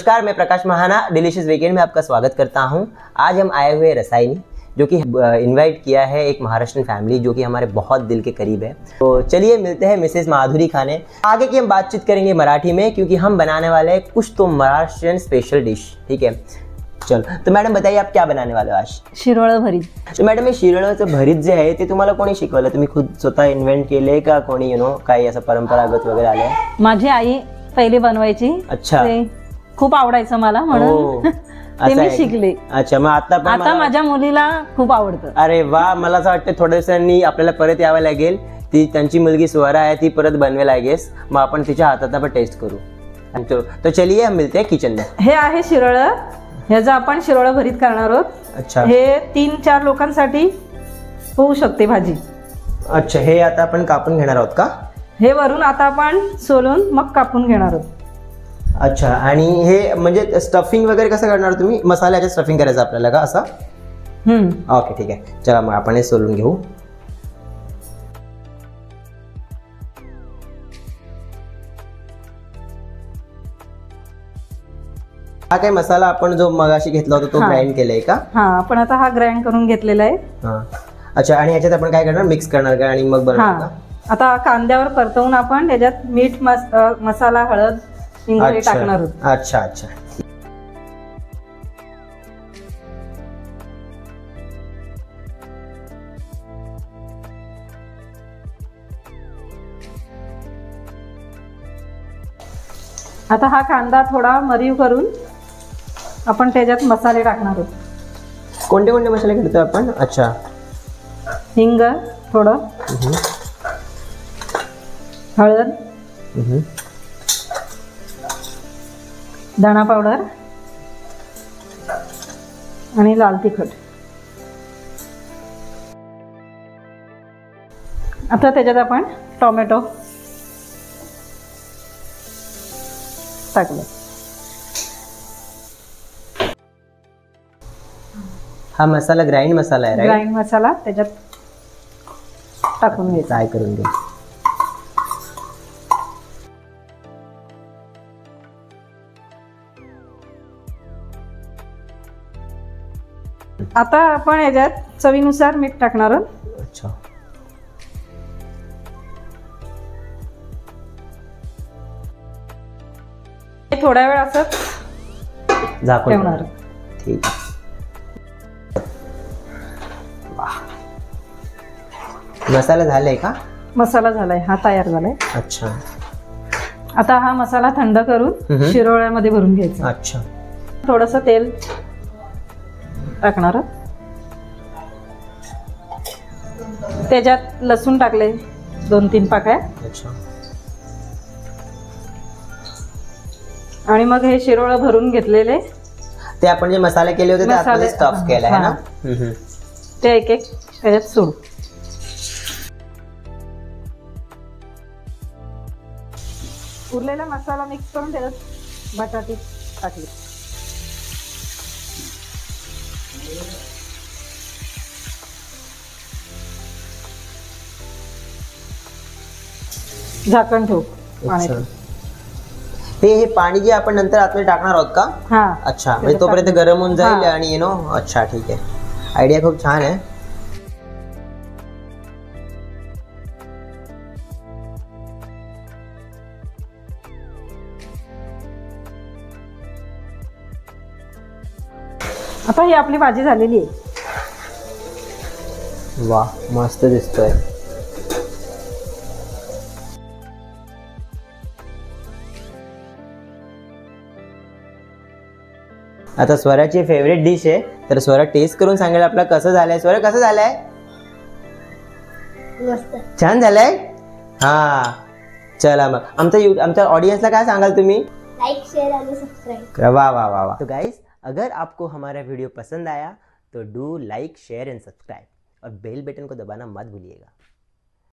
नमस्कार, मैं प्रकाश महाना delicious weekend में आपका स्वागत करता हूं। आज हम आए हुए रसायनी, जो कि इनवाइट किया है एक महाराष्ट्रन फैमिली जो कि हमारे बहुत दिल के करीब है। तो चलिए मिलते हैं मिसेस माधुरी खाने। आगे की हम बातचीत करेंगे मराठी में, क्योंकि हम बनाने वाले हैं कुछ तो महाराष्ट्रियन स्पेशल डिश। ठीक है, चलो। तो मॅडम बताइए, आप क्या बनाने वाले हो आज? शिरोळ भरीत। तो मॅडम, हे शिरोळचं भरीत जे आहे ते तुम्हाला कोणी शिकवलं? तुम्ही खुद स्वतः इन्व्हेंट केले का कोणी काही असं परंपरागत वगैरे आले? माझी आई पहिले बनवायची। अच्छा, खूप आवडायचं मला, म्हणून ते मी शिकले। अच्छा, मग आता माझ्या मुलीला खूप आवडतं। अरे वा, मला असं वाटतं थोड्या दिवसांनी आपल्याला परत यावं लागेल। ती त्यांची मुलगी स्वरा आहे, ती परत बनवेल आय गेस। मग आपण तिच्या हाताचा पण टेस्ट करू। तो चलिए हम मिलते हैं किचन में। हे आहे शिरोळ, ह्याचं आपण शिरोळ भरीत करणार आहोत। अच्छा, हे 3-4 लोकांसाठी होऊ शकते भाजी। अच्छा, हे आता आपण कापून घेणार आहोत का? हे वरून आता आपण सोलून मग कापून घेणार आहोत। अच्छा, आणि हे म्हणजे स्टफिंग वगैरे कसं करणार तुम्ही? मसाल्याचे स्टफिंग करायचं आपल्याला का असं? ओके, ठीक आहे। चला मग आपण हे सोलून घेऊ। हा काय मसाला आपण जो मगाशी घेतला होता तो ग्राइंड केलाय का? हा, आपण आता हा ग्राइंड करून घेतलेला आहे। हा, अच्छा, आणि ह्याच्यात आपण काय करणार? मिक्स करणार का आणि मग बनवणार का? आता कांद्यावर परतवून आपण त्याच्यात मीठ, मसाला, हळद, इंगळे टाकणार आहोत। अच्छा अच्छा, आता हा कांदा थोडा मरीव करून आपण त्याच्यात मसाले टाकणार आहोत। कोणते कोणते मसाले घालतो आपण? अच्छा, हिंग थोडं, हळद, धना पावडर आणि लाल तिखट। आता त्याच्यात आपण टोमॅटो टाकलं। हा मसाला ग्राइंड मसाला आहे, ग्राइंड मसाला त्याच्यात टाकून घ्यायचा। फ्राय करून घे। आता आपण याच्यात चवीनुसार मीठ टाकणार आहोत। अच्छा, थोड्या वेळ असं झाकून ठेवणार। ठीक आहे। मसाला झालाय का? मसाला झालाय, हा तयार झालाय। अच्छा, आता हा मसाला थंड करून शिरोळ्यामध्ये भरून घ्यायचा। अच्छा, थोडस तेल टाकणार, त्याच्यात लसूण टाकले 2-3 पाकळ्या। अच्छा, आणि मग हे शिरोळ भरून घेतलेले ते आपण जे मसाले केले होते ते आपण स्टफ केलं आहे ना? ते एक एक त्याच्यात सोडू। उरलेला मसाला मिक्स करून त्याच्यात बटाटे टाकले। झाकण ठेवू पाण्यात। हे पाणी जे आपण नंतर आतमध्ये टाकणार आहोत का? हा, अच्छा, म्हणजे तोपर्यंत गरम होऊन जाईल आणि अच्छा, ठीक आहे। आयडिया खूप छान आहे। आता ही आपली भाजी झालेली आहे। वाह, मस्त दिसतोय। आता स्वराची फेवरेट डिश आहे, तर स्वरा टेस्ट करून सांगेल आपला कसं झालंय। स्वरा, कसं झालंय? छान झालंय। हा, चला मग आमच्या ऑडियंसला काय सांगाल तुम्ही? लाइक, शेयर और सब्सक्राइब। वाह वाह वाह वाह। तो गाइस, अगर आपको हमारा वीडियो पसंद आया तो do like, share end subscribe, और बेल बटन को दबाना मत भूलिएगा।